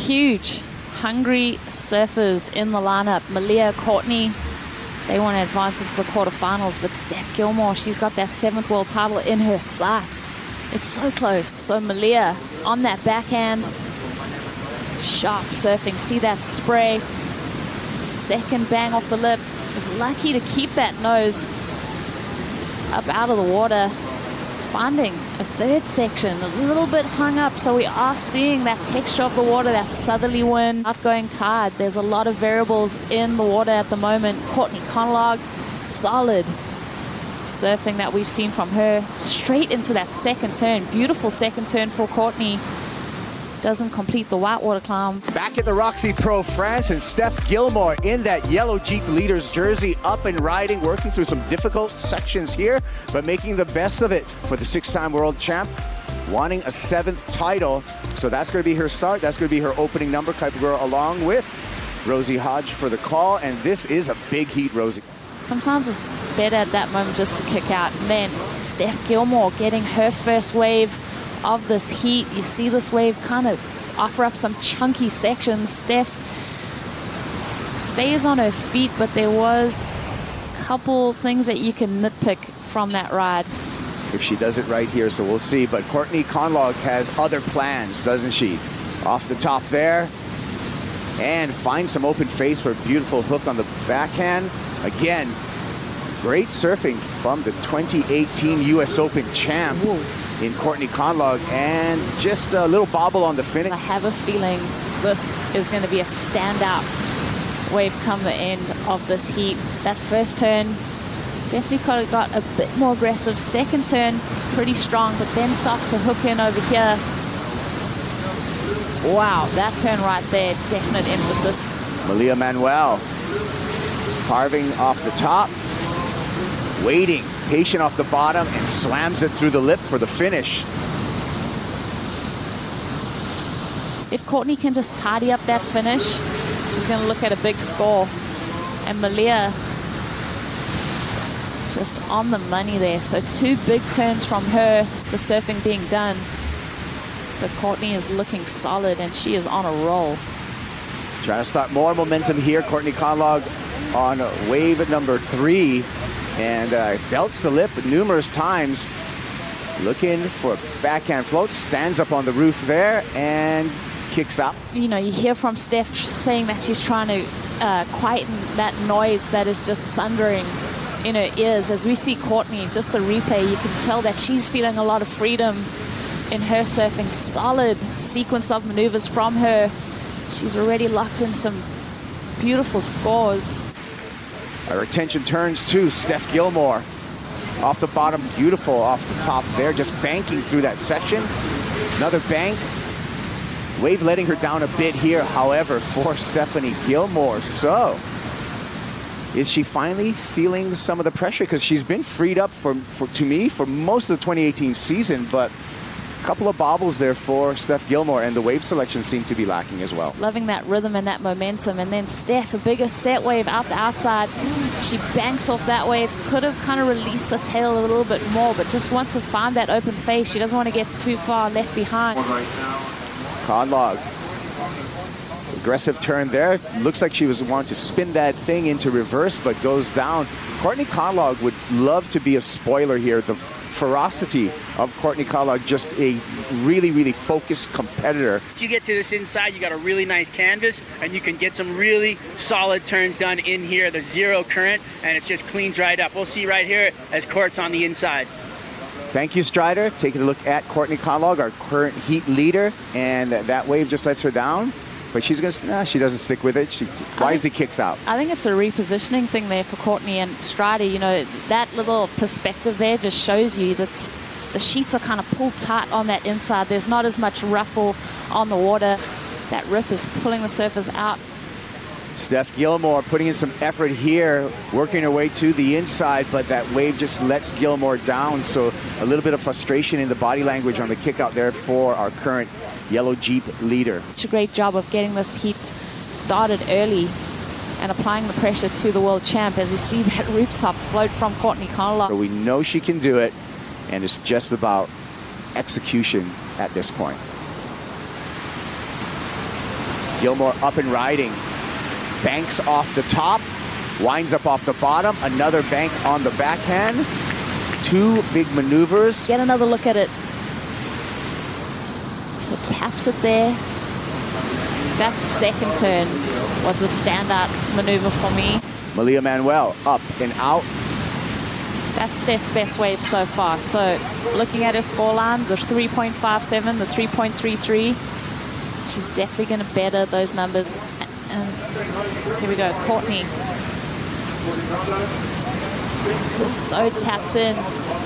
huge, hungry surfers in the lineup. Malia, Courtney, they want to advance into the quarterfinals, but Steph Gilmore, she's got that 7th world title in her sights. It's so close. So Malia on that backhand, sharp surfing. See that spray? Second bang off the lip. Is lucky to keep that nose up out of the water. Finding a third section, a little bit hung up, so we are seeing that texture of the water, that southerly wind, outgoing tide. There's a lot of variables in the water at the moment. Courtney Conlogue, solid surfing that we've seen from her, straight into that second turn. Beautiful second turn for Courtney. Doesn't complete the whitewater climb. Back at the Roxy Pro France, and Steph Gilmore in that yellow Jeep leader's jersey, up and riding, working through some difficult sections here, but making the best of it for the 6-time world champ, wanting a 7th title. So that's going to be her start. That's going to be her opening number, Kuiper along with Rosie Hodge for the call. And this is a big heat, Rosie. Sometimes it's better at that moment just to kick out. And then Steph Gilmore getting her first wave of this heat. You see this wave kind of offer up some chunky sections. Steph stays on her feet, but there was a couple things that you can nitpick from that ride. If she does it right here, so we'll see. But Courtney Conlogue has other plans, doesn't she? Off the top there, and finds some open face for a beautiful hook on the backhand. Again, great surfing from the 2018 US Open champ. Whoa. In Courtney Conlogue, and just a little bobble on the finish. I have a feeling this is going to be a standout wave come the end of this heat. That first turn definitely could have got a bit more aggressive. Second turn, pretty strong, but then starts to hook in over here. Wow, that turn right there, definite emphasis. Malia Manuel carving off the top, waiting, patient off the bottom, and slams it through the lip for the finish. If Courtney can just tidy up that finish, she's going to look at a big score. And Malia just on the money there. So 2 big turns from her, the surfing being done. But Courtney is looking solid, and she is on a roll. Trying to start more momentum here. Courtney Conlogue on wave number 3. And belts the lip numerous times, looking for a backhand float, stands up on the roof there and kicks up. You know, you hear from Steph saying that she's trying to quieten that noise that is just thundering in her ears. As we see Courtney, just the replay, you can tell that she's feeling a lot of freedom in her surfing. Solid sequence of maneuvers from her. She's already locked in some beautiful scores. Her attention turns to Steph Gilmore. Off the bottom, beautiful off the top there, just banking through that section. Another bank. Wave letting her down a bit here, however, for Stephanie Gilmore. So, is she finally feeling some of the pressure? Because she's been freed up to me for most of the 2018 season, but a couple of bobbles there for Steph Gilmore, and the wave selection seemed to be lacking as well. Loving that rhythm and that momentum. And then Steph, a bigger set wave out the outside. She banks off that wave. Could have kind of released the tail a little bit more, but just wants to find that open face. She doesn't want to get too far left behind. Conlogue. Aggressive turn there. Looks like she was wanting to spin that thing into reverse, but goes down. Courtney Conlogue would love to be a spoiler here. The ferocity of Courtney Conlogue, just a really, really focused competitor. Once you get to this inside, you got a really nice canvas, and you can get some really solid turns done in here. There's zero current, and it just cleans right up. We'll see right here as Court's on the inside. Thank you, Strider. Taking a look at Courtney Conlogue, our current heat leader, and that wave just lets her down. But she's going to, she doesn't stick with it. She wisely kicks out. I think it's a repositioning thing there for Courtney and Strider. You know, that little perspective there just shows you that the sheets are kind of pulled tight on that inside. There's not as much ruffle on the water. That rip is pulling the surfers out. Steph Gilmore putting in some effort here, working her way to the inside, but that wave just lets Gilmore down. So a little bit of frustration in the body language on the kick out there for our current yellow Jeep leader. It's a great job of getting this heat started early and applying the pressure to the world champ as we see that rooftop float from Courtney Conlogue. So we know she can do it, and it's just about execution at this point. Gilmore up and riding. Banks off the top, winds up off the bottom, another bank on the backhand. Two big maneuvers. Get another look at it. So taps it there. That second turn was the standout maneuver for me. Malia Manuel up and out. That's Steph's best wave so far. So looking at her scoreline, the 3.57, the 3.33, she's definitely going to better those numbers. And here we go, Courtney. Just so tapped in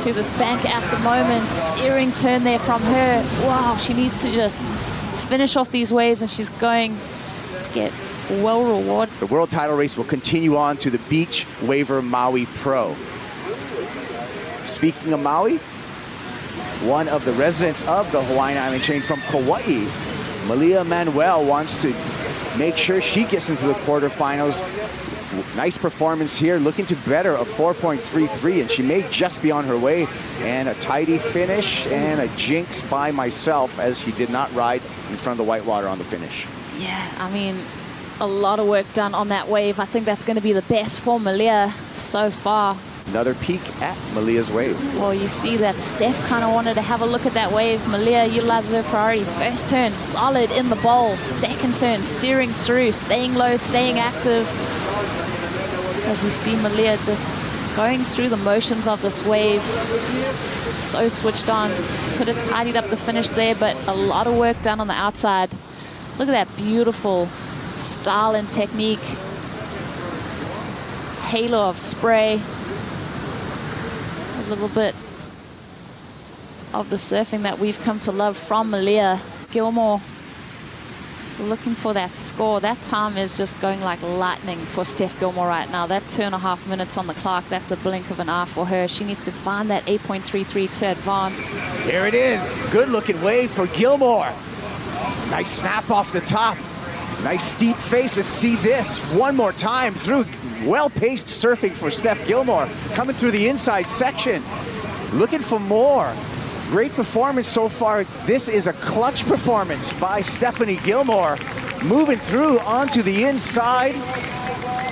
to this bank at the moment. Searing turn there from her. Wow, she needs to just finish off these waves, and she's going to get well rewarded. The world title race will continue on to the Beach Waver Maui Pro. Speaking of Maui, one of the residents of the Hawaiian Island chain from Kauai, Malia Manuel, wants to make sure she gets into the quarterfinals. Nice performance here, looking to better a 4.33, and she may just be on her way. And a tidy finish and a jinx by myself, as she did not ride in front of the whitewater on the finish. Yeah, I mean, a lot of work done on that wave. I think that's going to be the best for Malia so far. Another peek at Malia's wave. Well, you see that Steph kind of wanted to have a look at that wave. Malia utilizes her priority. First turn, solid in the bowl. Second turn, searing through, staying low, staying active. As we see Malia just going through the motions of this wave. So switched on. Could have tidied up the finish there, but a lot of work done on the outside. Look at that beautiful style and technique. Halo of spray. A little bit of the surfing that we've come to love from Malia. Gilmore looking for that score. That time is just going like lightning for Steph Gilmore right now. That 2.5 minutes on the clock, that's a blink of an eye for her. She needs to find that 8.33 to advance. There it is. Good looking wave for Gilmore. Nice snap off the top. Nice steep face. Let's see this one more time through. Well-paced surfing for Steph Gilmore. Coming through the inside section. Looking for more. Great performance so far. This is a clutch performance by Stephanie Gilmore. Moving through onto the inside.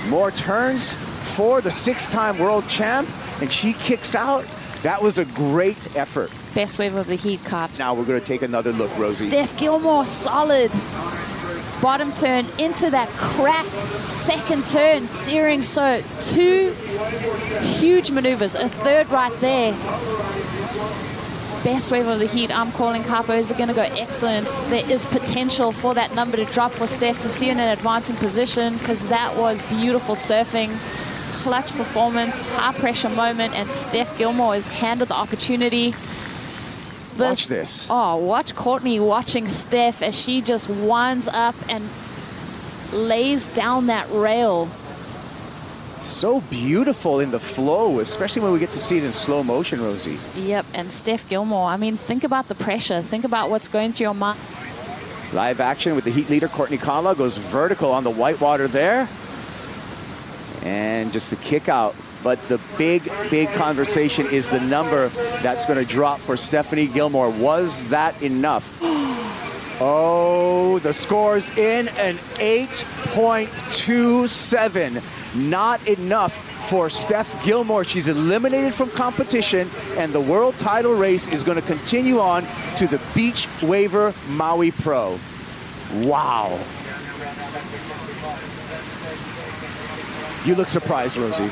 More turns for the 6-time world champ. And she kicks out. That was a great effort. Best wave of the heat, Cops. Now we're going to take another look, Rosie. Steph Gilmore, solid. Bottom turn into that crack. Second turn, searing. So 2 huge maneuvers. A third right there. Best wave of the heat. I'm calling Capos are going to go excellent. There is potential for that number to drop for Steph to see in an advancing position, because that was beautiful surfing. Clutch performance, high pressure moment, and Steph Gilmore is handed the opportunity. Watch this. Oh, watch Courtney watching Steph as she just winds up and lays down that rail. So beautiful in the flow, especially when we get to see it in slow motion, Rosie. Yep, and Steph Gilmore, I mean, think about the pressure. Think about what's going through your mind. Live action with the heat leader, Courtney Conlogue, goes vertical on the whitewater there. And just a kick out. But the big conversation is the number that's going to drop for Stephanie Gilmore. Was that enough? Oh, the score's in, an 8.27. Not enough for Steph Gilmore. She's eliminated from competition, and the world title race is going to continue on to the Beach Waver Maui Pro. Wow. You look surprised, Rosie.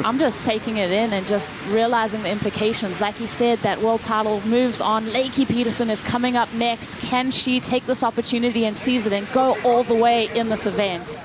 I'm just taking it in and just realizing the implications. Like you said, that world title moves on. Lakey Peterson is coming up next. Can she take this opportunity and seize it and go all the way in this event?